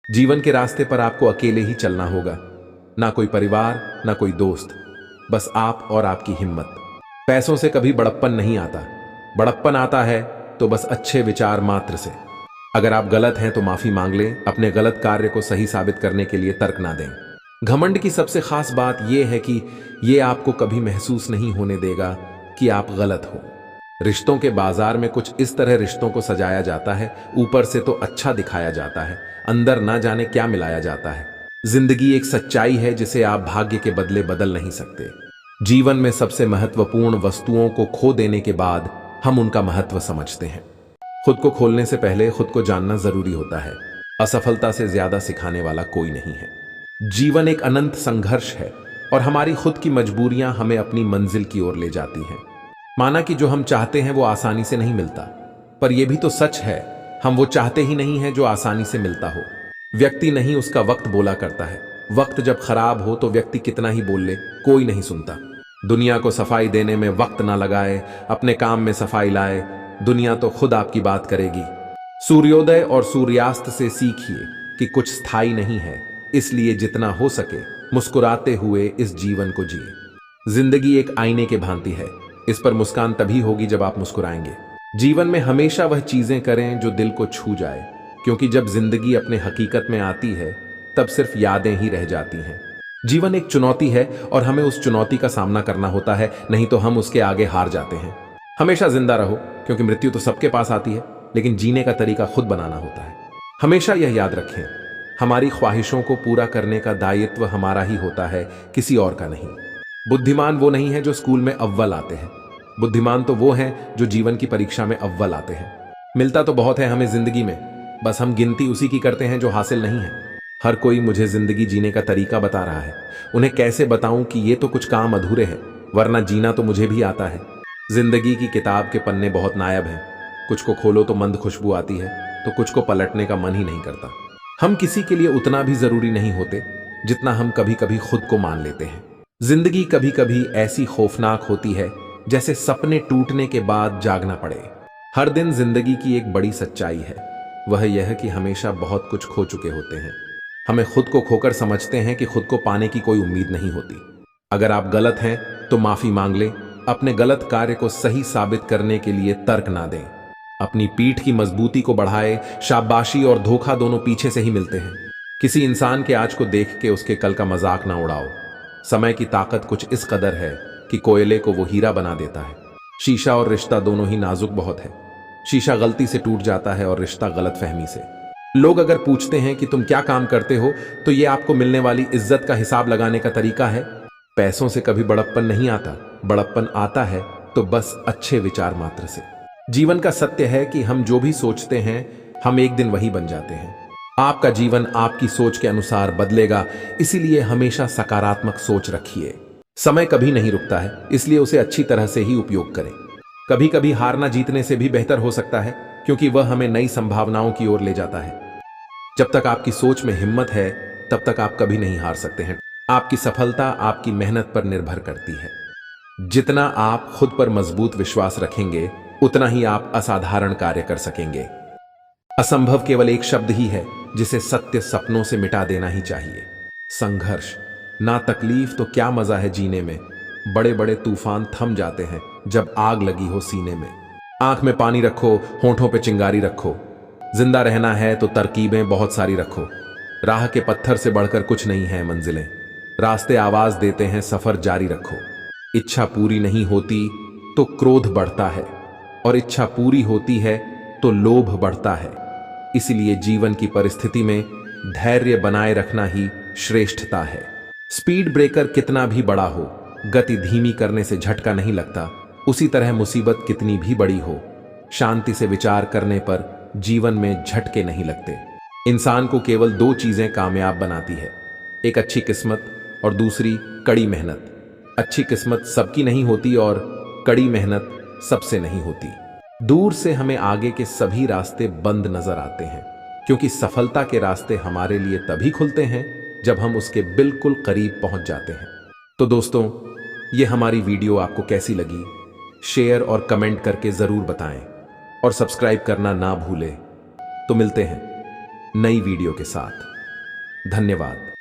जीवन के रास्ते पर आपको अकेले ही चलना होगा। ना कोई परिवार, ना कोई दोस्त, बस आप और आपकी हिम्मत। पैसों से कभी बड़प्पन नहीं आता। बड़प्पन आता है तो बस अच्छे विचार मात्र से। अगर आप गलत हैं तो माफी मांग लें, अपने गलत कार्य को सही साबित करने के लिए तर्क ना दें। घमंड की सबसे खास बात यह है कि यह आपको कभी महसूस नहीं होने देगा कि आप गलत हो। रिश्तों के बाजार में कुछ इस तरह रिश्तों को सजाया जाता है, ऊपर से तो अच्छा दिखाया जाता है, अंदर ना जाने क्या मिलाया जाता है। जिंदगी एक सच्चाई है जिसे आप भाग्य के बदले बदल नहीं सकते। जीवन में सबसे महत्वपूर्ण वस्तुओं को खो देने के बाद हम उनका महत्व समझते हैं। खुद को खोलने से पहले खुद को जानना जरूरी होता है। असफलता से ज्यादा सिखाने वाला कोई नहीं है। जीवन एक अनंत संघर्ष है और हमारी खुद की मजबूरियां हमें अपनी मंजिल की ओर ले जाती हैं। माना कि जो हम चाहते हैं वो आसानी से नहीं मिलता, पर यह भी तो सच है हम वो चाहते ही नहीं है जो आसानी से मिलता हो। व्यक्ति नहीं, उसका वक्त बोला करता है। वक्त जब खराब हो तो व्यक्ति कितना ही बोल ले, कोई नहीं सुनता। दुनिया को सफाई देने में वक्त ना लगाए, अपने काम में सफाई लाए, दुनिया तो खुद आपकी बात करेगी। सूर्योदय और सूर्यास्त से सीखिए कि कुछ स्थायी नहीं है, इसलिए जितना हो सके मुस्कुराते हुए इस जीवन को जिए। जिंदगी एक आईने के भांति है, इस पर मुस्कान तभी होगी जब आप मुस्कुराएंगे। जीवन में हमेशा वह चीजें करें जो दिल को छू जाए, क्योंकि जब जिंदगी अपने हकीकत में आती है तब सिर्फ यादें ही रह जाती हैं। जीवन एक चुनौती है और हमें उस चुनौती का सामना करना होता है, नहीं तो हम उसके आगे हार जाते हैं। हमेशा जिंदा रहो, क्योंकि मृत्यु तो सबके पास आती है, लेकिन जीने का तरीका खुद बनाना होता है। हमेशा यह याद रखें, हमारी ख्वाहिशों को पूरा करने का दायित्व हमारा ही होता है, किसी और का नहीं। बुद्धिमान वो नहीं है जो स्कूल में अव्वल आते हैं, बुद्धिमान तो वो हैं जो जीवन की परीक्षा में अव्वल आते हैं। मिलता तो बहुत है हमें जिंदगी में, बस हम गिनती उसी की करते हैं जो हासिल नहीं है। हर कोई मुझे जिंदगी जीने का तरीका बता रहा है, उन्हें कैसे बताऊं कि ये तो कुछ काम अधूरे हैं, वरना जीना तो मुझे भी आता है। जिंदगी की किताब के पन्ने बहुत नायाब हैं, कुछ को खोलो तो मंद खुशबू आती है, तो कुछ को पलटने का मन ही नहीं करता। हम किसी के लिए उतना भी जरूरी नहीं होते जितना हम कभी कभी खुद को मान लेते हैं। जिंदगी कभी कभी ऐसी खौफनाक होती है जैसे सपने टूटने के बाद जागना पड़े। हर दिन जिंदगी की एक बड़ी सच्चाई है, वह यह कि हमेशा बहुत कुछ खो चुके होते हैं। हमें खुद को खोकर समझते हैं कि खुद को पाने की कोई उम्मीद नहीं होती। अगर आप गलत हैं तो माफी मांग लें, अपने गलत कार्य को सही साबित करने के लिए तर्क ना दें। अपनी पीठ की मजबूती को बढ़ाए, शाबाशी और धोखा दोनों पीछे से ही मिलते हैं। किसी इंसान के आज को देख के उसके कल का मजाक ना उड़ाओ। समय की ताकत कुछ इस कदर है कि कोयले को वो हीरा बना देता है। शीशा और रिश्ता दोनों ही नाजुक बहुत है। शीशा गलती से टूट जाता है और रिश्ता गलतफहमी से। लोग अगर पूछते हैं कि तुम क्या काम करते हो, तो ये आपको मिलने वाली इज्जत का हिसाब लगाने का तरीका है। पैसों से कभी बड़प्पन नहीं आता, बड़प्पन आता है तो बस अच्छे विचार मात्र से। जीवन का सत्य है कि हम जो भी सोचते हैं हम एक दिन वही बन जाते हैं। आपका जीवन आपकी सोच के अनुसार बदलेगा, इसीलिए हमेशा सकारात्मक सोच रखिए। समय कभी नहीं रुकता है, इसलिए उसे अच्छी तरह से ही उपयोग करें। कभी कभी हारना जीतने से भी बेहतर हो सकता है, क्योंकि वह हमें नई संभावनाओं की ओर ले जाता है। जब तक आपकी सोच में हिम्मत है तब तक आप कभी नहीं हार सकते हैं। आपकी सफलता आपकी मेहनत पर निर्भर करती है। जितना आप खुद पर मजबूत विश्वास रखेंगे उतना ही आप असाधारण कार्य कर सकेंगे। असंभव केवल एक शब्द ही है जिसे सत्य सपनों से मिटा देना ही चाहिए। संघर्ष ना, तकलीफ तो क्या मजा है जीने में। बड़े बड़े तूफान थम जाते हैं जब आग लगी हो सीने में। आंख में पानी रखो, होठों पे चिंगारी रखो। जिंदा रहना है तो तरकीबें बहुत सारी रखो। राह के पत्थर से बढ़कर कुछ नहीं है मंजिलें। रास्ते आवाज देते हैं, सफर जारी रखो। इच्छा पूरी नहीं होती तो क्रोध बढ़ता है, और इच्छा पूरी होती है तो लोभ बढ़ता है। इसलिए जीवन की परिस्थिति में धैर्य बनाए रखना ही श्रेष्ठता है। स्पीड ब्रेकर कितना भी बड़ा हो, गति धीमी करने से झटका नहीं लगता। उसी तरह मुसीबत कितनी भी बड़ी हो, शांति से विचार करने पर जीवन में झटके नहीं लगते। इंसान को केवल दो चीजें कामयाब बनाती है, एक अच्छी किस्मत और दूसरी कड़ी मेहनत। अच्छी किस्मत सबकी नहीं होती और कड़ी मेहनत सबसे नहीं होती। दूर से हमें आगे के सभी रास्ते बंद नजर आते हैं, क्योंकि सफलता के रास्ते हमारे लिए तभी खुलते हैं जब हम उसके बिल्कुल करीब पहुंच जाते हैं। तो दोस्तों, ये हमारी वीडियो आपको कैसी लगी, शेयर और कमेंट करके जरूर बताएं। और सब्सक्राइब करना ना भूले। तो मिलते हैं नई वीडियो के साथ। धन्यवाद।